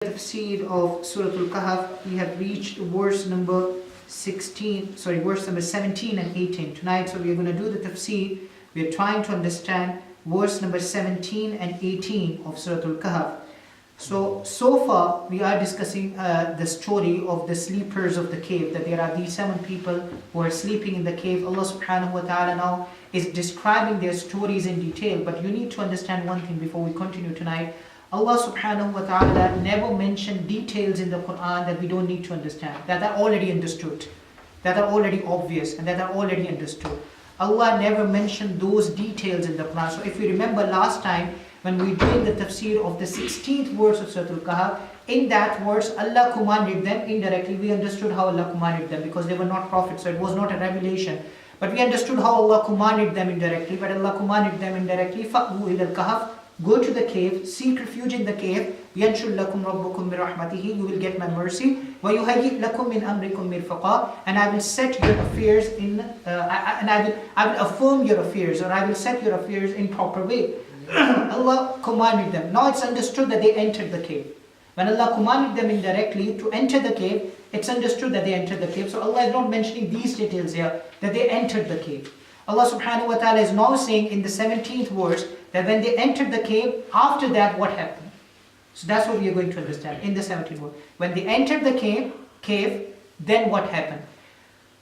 Tafseer of Surah Kahf, we have reached verse number 17 and 18. Tonight, so we are going to do the Tafseer. We are trying to understand verse number 17 and 18 of Surah Kahf. So far, we are discussing the story of the sleepers of the cave, that there are these 7 people who are sleeping in the cave. Allah subhanahu wa ta'ala now is describing their stories in detail, but you need to understand one thing before we continue tonight. Allah subhanahu wa ta'ala never mentioned details in the Quran that we don't need to understand, that are already understood, that are already obvious, and that are already understood. Allah never mentioned those details in the Quran. So if you remember last time, when we did the tafsir of the 16th verse of Surah Kahf, in that verse, Allah commanded them indirectly. We understood how Allah commanded them because they were not prophets, so it was not a revelation. But we understood how Allah commanded them indirectly. But Allah commanded them indirectly, فَأْوُوا إِلَى الْكَهْفِ, go to the cave, seek refuge in the cave. يَنْشُرْ لَكُمْ رَبُّكُمْ بِرَحْمَتِهِ, you will get my mercy. وَيُهَيِّئْ لَكُمْ مِنْ أَمْرِكُمْ مِرْفَقًا, and I will set your affairs in, I will affirm your affairs, or I will set your affairs in proper way. Allah commanded them. Now it's understood that they entered the cave. When Allah commanded them indirectly to enter the cave, it's understood that they entered the cave. So Allah is not mentioning these details here, that they entered the cave. Allah subhanahu wa ta'ala is now saying in the 17th verse that when they entered the cave, after that what happened? So that's what we are going to understand in the 17th verse. When they entered the cave, then what happened?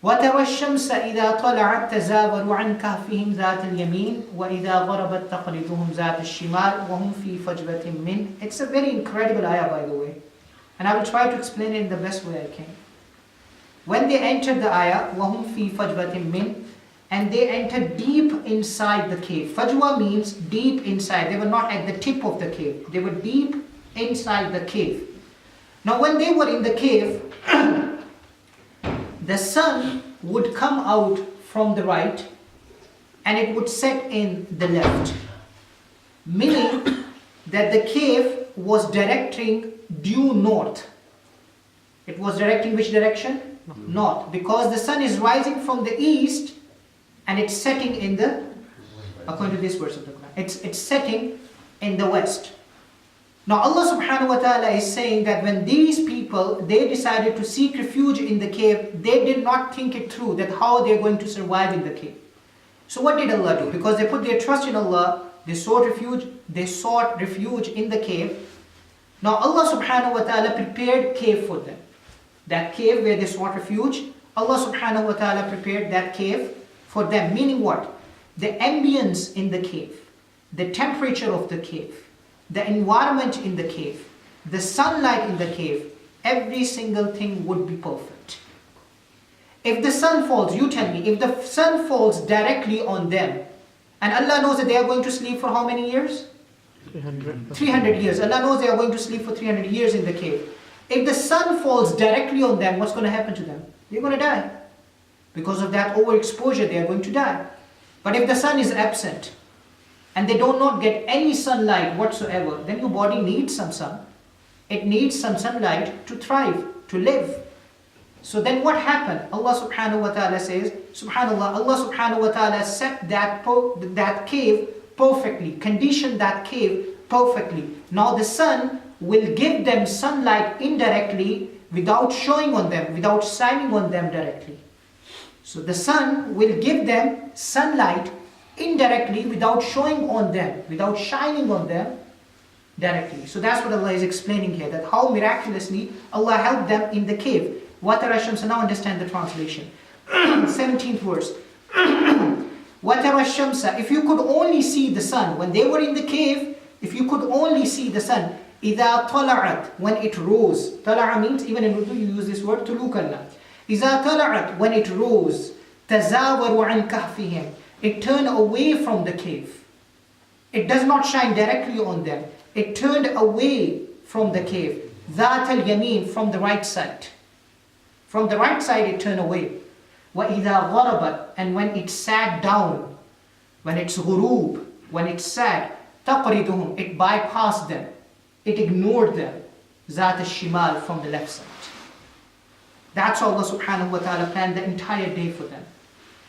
وَتَرَى الشَّمْسَ إِذَا طَلَعَتْ تَزَاوَرُ عَنْ كَهْفِهِمْ ذَاتَ الْيَمِينِ وَإِذَا غَرَبَتْ تَقْرِضُهُمْ ذَاتَ الشِّمَالِ وَهُمْ فِي فَجْوَةٍ مِّنْ. It's a very incredible ayah, by the way. And I will try to explain it in the best way I can. When they entered the ayah, وَهُمْ فِي فَجْوَةٍ مِّنْ, and they entered deep inside the cave. Fajwa means deep inside. They were not at the tip of the cave. They were deep inside the cave. Now when they were in the cave, the sun would come out from the right and it would set in the left. Meaning that the cave was directing due north. It was directing which direction? North. Because the sun is rising from the east and it's setting in the, according to this verse of the Quran, it's setting in the west. Now Allah subhanahu wa ta'ala is saying that when these people, they decided to seek refuge in the cave, they did not think it through, that how they're going to survive in the cave. So what did Allah do? Because they put their trust in Allah, they sought refuge in the cave. Now Allah subhanahu wa ta'ala prepared cave for them. That cave where they sought refuge, Allah subhanahu wa ta'ala prepared that cave for them. Meaning what? The ambience in the cave, the temperature of the cave, the environment in the cave, the sunlight in the cave, every single thing would be perfect. If the sun falls, you tell me, if the sun falls directly on them, and Allah knows that they are going to sleep for how many years? 300 years. Allah knows they are going to sleep for 300 years in the cave. If the sun falls directly on them, what's going to happen to them? They're going to die. Because of that overexposure, they are going to die. But if the sun is absent, and they do not get any sunlight whatsoever, then your body needs some sun. It needs some sunlight to thrive, to live. So then what happened? Allah subhanahu wa ta'ala says, subhanallah, Allah subhanahu wa ta'ala set that cave perfectly, conditioned that cave perfectly. Now the sun will give them sunlight indirectly without showing on them, without shining on them directly. So the sun will give them sunlight indirectly without showing on them, without shining on them directly. So that's what Allah is explaining here, that how miraculously Allah helped them in the cave. وَتَرَى الشَّمْسَ, now understand the translation. 17th verse. وَتَرَى الشَّمْسَ, if you could only see the sun, when they were in the cave, if you could only see the sun, إِذَا طَلَعَتْ, when it rose. طَلَعَ means, even in Urdu you use this word, tulukalna. إِذَا طَلَعَتْ, when it rose, تَزَاوَرُ عَنْ كَهْفِهِمْ, it turned away from the cave. It does not shine directly on them. It turned away from the cave. ذَاتَ الْيَمِينِ, from the right side. From the right side it turned away. وَإِذَا غَرَبَتْ, and when it sat down, when it's ghurub, when it sat, تَقْرِضُهُمْ, it bypassed them. It ignored them. ذَاتَ الشِّمَالِ, from the left side. That's how Allah subhanahu wa ta'ala planned the entire day for them.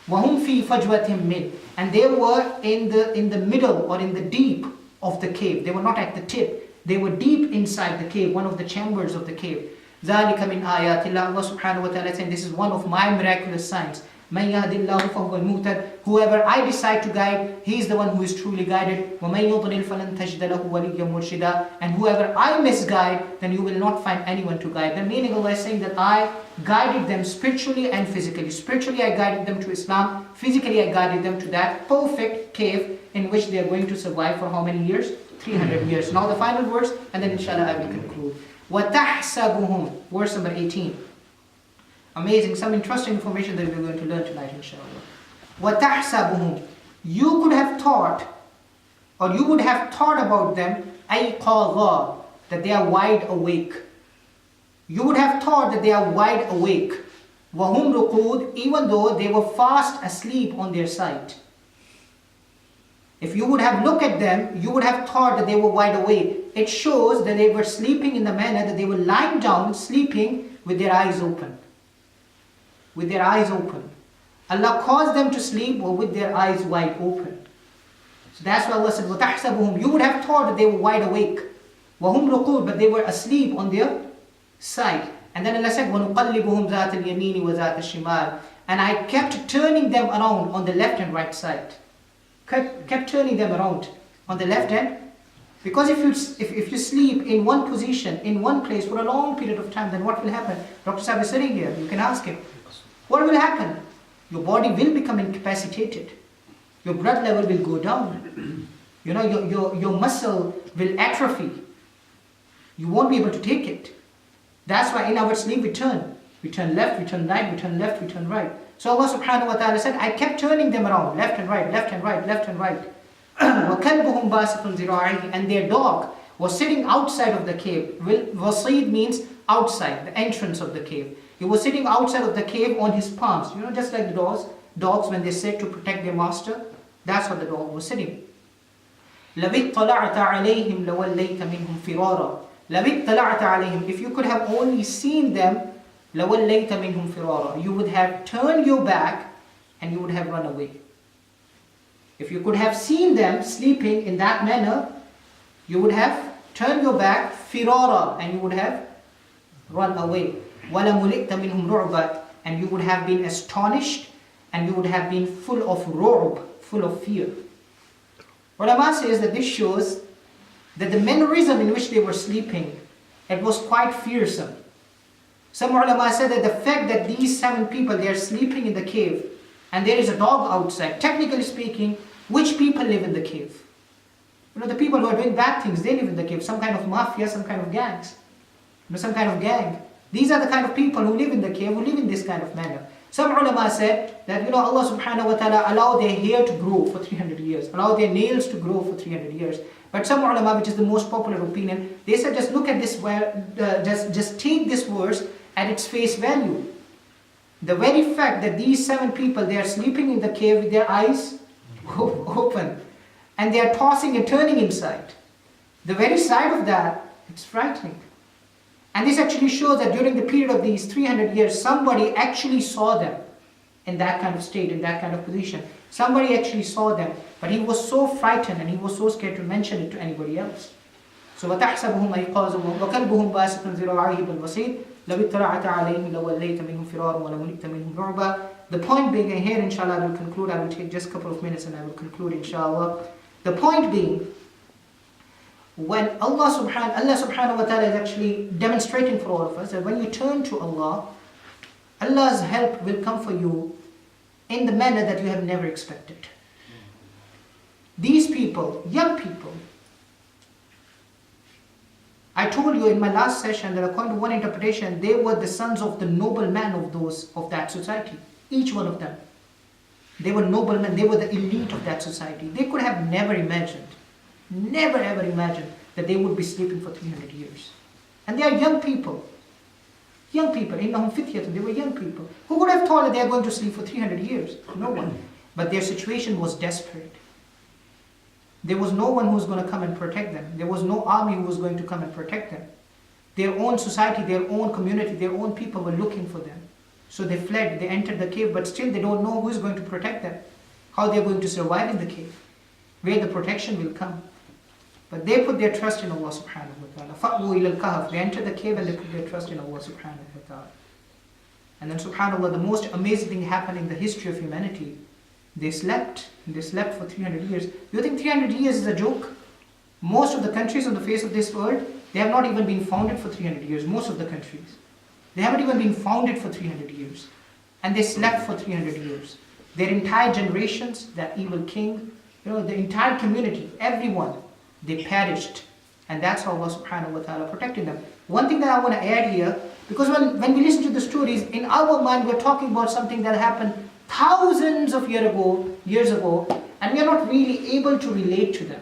وَهُمْ فِي فَجْوَةٍ مِّنْ, and they were in the middle or in the deep of the cave. They were not at the tip. They were deep inside the cave, one of the chambers of the cave. ذَلِكَ مِنْ آيَاتِ اللَّهِ. Allah subhanahu wa ta'ala saying, this is one of my miraculous signs. مَنْ يَهْدِ اللَّهُ فَهُوَ الْمُهْتَدِ. Whoever I decide to guide, he is the one who is truly guided. وَمَنْ يُضْلِلْ فَلَنْ تَجْدَ لَهُ وَلِيًّا مُرْشِدًا. And whoever I misguide, then you will not find anyone to guide. The meaning Allah is saying that I guided them spiritually and physically. Spiritually I guided them to Islam. Physically I guided them to that perfect cave in which they are going to survive for how many years? 300 years. Now the final verse, and then inshallah I will conclude. وَتَحْسَبُهُمْ. Verse number 18. Amazing, some interesting information that we're going to learn tonight, inshallah. وَتَحْسَبُهُمْ. You could have thought, or you would have thought about them, أَيْقَاظًا, that they are wide awake. You would have thought that they are wide awake. وَهُمْ رُقُودٌ, even though they were fast asleep on their side. If you would have looked at them, you would have thought that they were wide awake. It shows that they were sleeping in the manner that they were lying down, sleeping with their eyes open. With their eyes open. Allah caused them to sleep with their eyes wide open. So that's why Allah said, وَتَحْسَبُهُمْ. You would have thought that they were wide awake. وَهُمْ رُقُودٌ, but they were asleep on their side. And then Allah said, وَنُقَلِّبُهُمْ ذَاتَ الْيَمِينِ وَذَاتَ الشِّمَالِ. And I kept turning them around on the left and right side. Kept turning them around on the left hand. Because if you sleep in one position, in one place for a long period of time, then what will happen? Dr. Saab is sitting here, you can ask him. What will happen? Your body will become incapacitated. Your blood level will go down. You know, your muscle will atrophy. You won't be able to take it. That's why in our sleep we turn. We turn left, we turn right, we turn left, we turn right. So Allah subhanahu wa ta'ala said, I kept turning them around, left and right, left and right, left and right. وَكَلْبُهُمْ بَاسِطٌ ذِرَاعِهِ. And their dog was sitting outside of the cave. Wasid means outside, the entrance of the cave. He was sitting outside of the cave on his palms. You know, just like the dogs when they sit to protect their master. That's how the dog was sitting. لَوِ اطَّلَعْتَ عَلَيْهِمْ لَوَلَّيْتَ مِنْهُمْ فِرَارًا. لَوِ اطَّلَعْتَ عَلَيْهِمْ. If you could have only seen them, لَوَلَّيْتَ مِنْهُمْ فِرَارًا. You would have turned your back and you would have run away. If you could have seen them sleeping in that manner, you would have turned your back, firara, and you would have run away. وَلَمُلِئْتَ مِنْهُمْ رُعْبًا. And you would have been astonished and you would have been full of ru'b, full of fear. Ulama says that this shows that the mannerism in which they were sleeping, it was quite fearsome. Some ulama said that the fact that these 7 people, they are sleeping in the cave and there is a dog outside, technically speaking, which people live in the cave? You know, the people who are doing bad things, they live in the cave. Some kind of mafia, some kind of gangs, you know, some kind of gang. These are the kind of people who live in the cave, who live in this kind of manner. Some ulama said that, you know, Allah subhanahu wa ta'ala allowed their hair to grow for 300 years, allowed their nails to grow for 300 years. But some ulama, which is the most popular opinion, they said just look at this, just take this verse at its face value. The very fact that these 7 people, they are sleeping in the cave with their eyes open and they are tossing and turning inside. The very sight of that, it's frightening. And this actually shows that during the period of these 300 years, somebody actually saw them in that kind of state, in that kind of position. Somebody actually saw them, but he was so frightened and he was so scared to mention it to anybody else. So وَتَحْسَبُهُمْ أَيْقَاظًا وَكَلْبُهُمْ بَاسِطٌ ذِرَاعِهِ بِالْوَصِيدِ لَوِ اطَّلَعْتَ عَلَيْهِمْ لَوَلَّيْتَ مِنْهُمْ فِرَارًا وَلَمُلِئْتَ مِنْهُمْ رُعْبًا. The point being, and here inshallah I will conclude, I will take just a couple of minutes and I will conclude inshallah. The point being, when Allah subhanahu wa ta'ala is actually demonstrating for all of us that when you turn to Allah, Allah's help will come for you in the manner that you have never expected. These people, young people, I told you in my last session that according to one interpretation, they were the sons of the noblemen of that society. Each one of them. They were noblemen, they were the elite of that society. They could have never imagined, never ever imagined that they would be sleeping for 300 years. And they are young people. Young people, innahum fityatun, they were young people. Who would have thought that they are going to sleep for 300 years? No one. But their situation was desperate. There was no one who was going to come and protect them. There was no army who was going to come and protect them. Their own society, their own community, their own people were looking for them. So they fled, they entered the cave, but still they don't know who is going to protect them. How they are going to survive in the cave. Where the protection will come. But they put their trust in Allah subhanahu wa ta'ala. فَأْوُوا إِلَى الْكَهْفِ. They entered the cave and they put their trust in Allah subhanahu wa ta'ala. And then subhanAllah, the most amazing thing happened in the history of humanity. They slept, and they slept for 300 years. You think 300 years is a joke? Most of the countries on the face of this world, they have not even been founded for 300 years. Most of the countries. They haven't even been founded for 300 years. And they slept for 300 years. Their entire generations, that evil king, the entire community, everyone, they perished. And that's how Allah subhanahu wa ta'ala protected them. One thing that I want to add here, because when we listen to the stories, in our mind we're talking about something that happened thousands of years ago, and we are not really able to relate to them.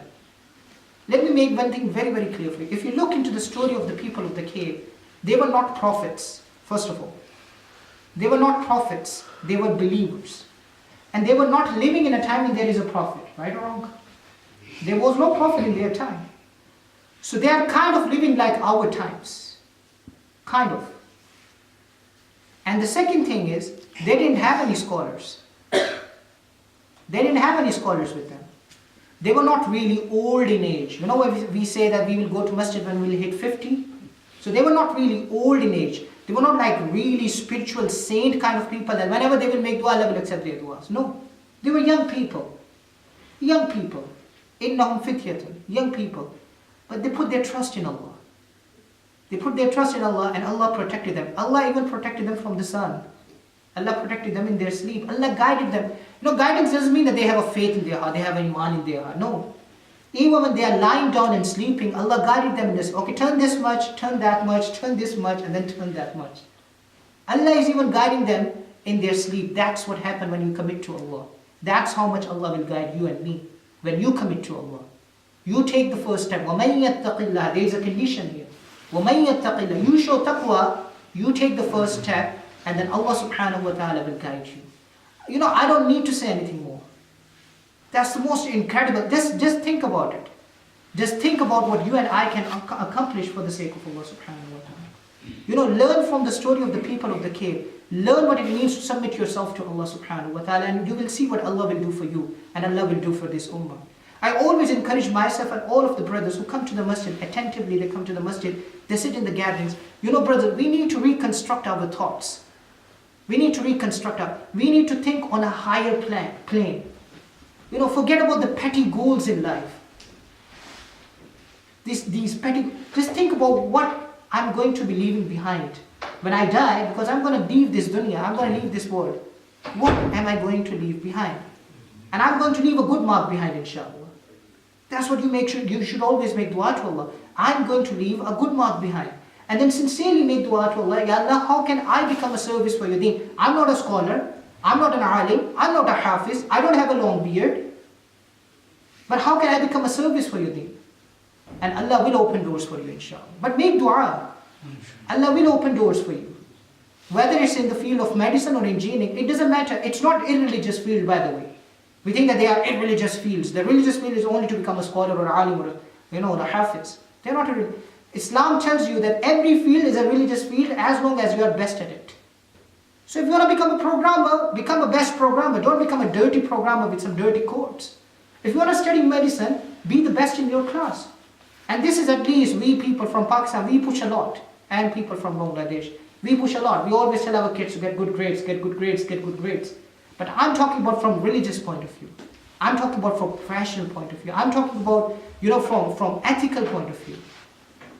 Let me make one thing very, very clear for you. If you look into the story of the people of the cave, they were not prophets, first of all. They were not prophets, they were believers. And they were not living in a time when there is a prophet, right or wrong? There was no prophet in their time. So they are kind of living like our times. Kind of. And the second thing is, they didn't have any scholars. They didn't have any scholars with them. They were not really old in age. You know when we say that we will go to masjid when we will hit 50? So they were not really old in age. They were not like really spiritual saint kind of people that whenever they will make dua, Allah will accept their duas. No. They were young people. Young people. Innahum fityatun. Young people. But they put their trust in Allah. They put their trust in Allah and Allah protected them. Allah even protected them from the sun. Allah protected them in their sleep. Allah guided them. Guidance doesn't mean that they have a faith in their heart, they have an iman in their heart. No. Even when they are lying down and sleeping, Allah guided them in this. Okay, turn this much, turn that much, turn this much, and then turn that much. Allah is even guiding them in their sleep. That's what happened when you commit to Allah. That's how much Allah will guide you and me. When you commit to Allah. You take the first step. وَمَن يَتَّقِ اللَّهِ. There is a condition here. وَمَن يَتَّقِ اللَّهِ. You show taqwa, you take the first step, and then Allah subhanahu wa ta'ala will guide you. I don't need to say anything more. That's the most incredible. Just think about it. Just think about what you and I can accomplish for the sake of Allah subhanahu wa ta'ala. Learn from the story of the people of the cave. Learn what it means to submit yourself to Allah subhanahu wa ta'ala, and you will see what Allah will do for you and Allah will do for this ummah. I always encourage myself and all of the brothers who come to the masjid, attentively they come to the masjid, they sit in the gatherings. Brother, we need to reconstruct our thoughts. We need to we need to think on a higher plane. Forget about the petty goals in life. These petty, just think about what I'm going to be leaving behind. When I die, because I'm going to leave this dunya, I'm going to leave this world. What am I going to leave behind? And I'm going to leave a good mark behind, inshallah. That's what you should always make dua to Allah. I'm going to leave a good mark behind. And then sincerely make dua to Allah. Ya Allah, how can I become a service for your deen? I'm not a scholar. I'm not an alim. I'm not a hafiz. I don't have a long beard. But how can I become a service for your deen? And Allah will open doors for you, inshallah. But make dua. Allah will open doors for you. Whether it's in the field of medicine or engineering, it doesn't matter. It's not irreligious field, by the way. We think that they are irreligious fields. The religious field is only to become a scholar or alim or a hafiz. They're not Islam tells you that every field is a religious field as long as you are best at it. So if you want to become a programmer, become a best programmer. Don't become a dirty programmer with some dirty codes. If you want to study medicine, be the best in your class. And this is at least we people from Pakistan, we push a lot. And people from Bangladesh, we push a lot. We always tell our kids to get good grades, get good grades, get good grades. But I'm talking about from religious point of view. I'm talking about from professional point of view. I'm talking about, from ethical point of view.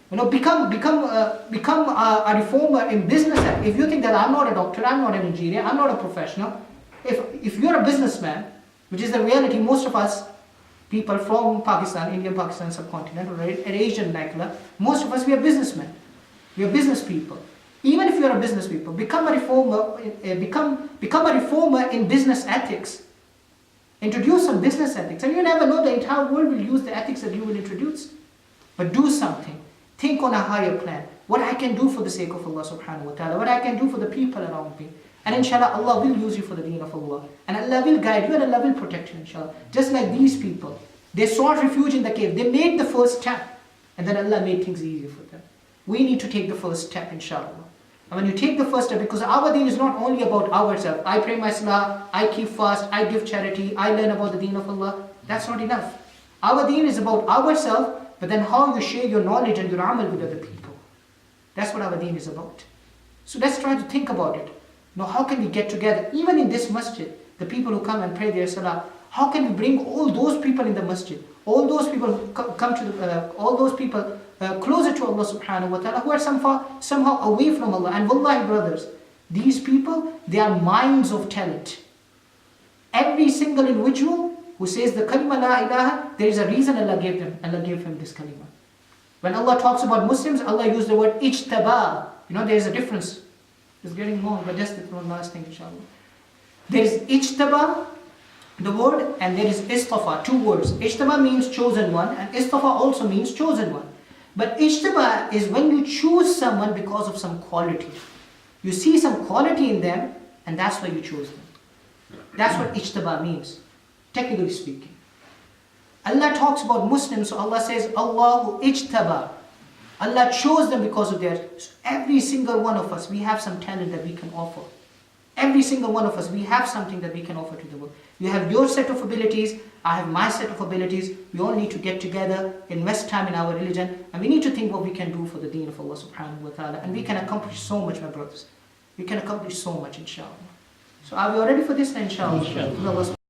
Become a reformer in business. If you think that I'm not a doctor, I'm not an engineer, I'm not a professional. If you're a businessman, which is the reality, most of us, people from Pakistan, Indian Pakistan subcontinent, or Asian Nakla, most of us, we are businessmen. We are business people. Even if you are a business people, become a reformer. Become a reformer in business ethics. Introduce some business ethics, and you never know, the entire world will use the ethics that you will introduce. But do something. Think on a higher plan. What I can do for the sake of Allah subhanahu wa ta'ala. What I can do for the people around me. And inshallah, Allah will use you for the deen of Allah. And Allah will guide you and Allah will protect you, inshallah. Just like these people. They sought refuge in the cave. They made the first step. And then Allah made things easier for them. We need to take the first step, inshallah. And when you take the first step, because our deen is not only about ourselves. I pray my salah, I keep fast, I give charity, I learn about the deen of Allah. That's not enough. Our deen is about ourselves, but then how you share your knowledge and your amal with other people. That's what our deen is about. So let's try to think about it. Now, how can we get together, even in this masjid, the people who come and pray their salah, how can we bring all those people in the masjid, all those people who come to all those people closer to Allah subhanahu wa ta'ala, who are somehow away from Allah. And wallahi brothers, these people, they are mines of talent. Every single individual who says the kalima la ilaha, there is a reason Allah gave him this kalima. When Allah talks about Muslims, Allah used the word ijtaba. There is a difference. It's getting long, but just one last thing, inshallah. There is ijtaba, the word, and there is istafa, two words. Ijtaba means chosen one, and istafa also means chosen one. But ijtaba is when you choose someone because of some quality. You see some quality in them, and that's why you choose them. That's what ijtaba means, technically speaking. Allah talks about Muslims, so Allah says, Allahu ijtaba. Allah chose them because of their... So every single one of us, we have some talent that we can offer. Every single one of us, we have something that we can offer to the world. You have your set of abilities, I have my set of abilities. We all need to get together, invest time in our religion, and we need to think what we can do for the deen of Allah subhanahu wa ta'ala. And we can accomplish so much, my brothers. We can accomplish so much, inshallah. So are we all ready for this, inshallah? Inshallah.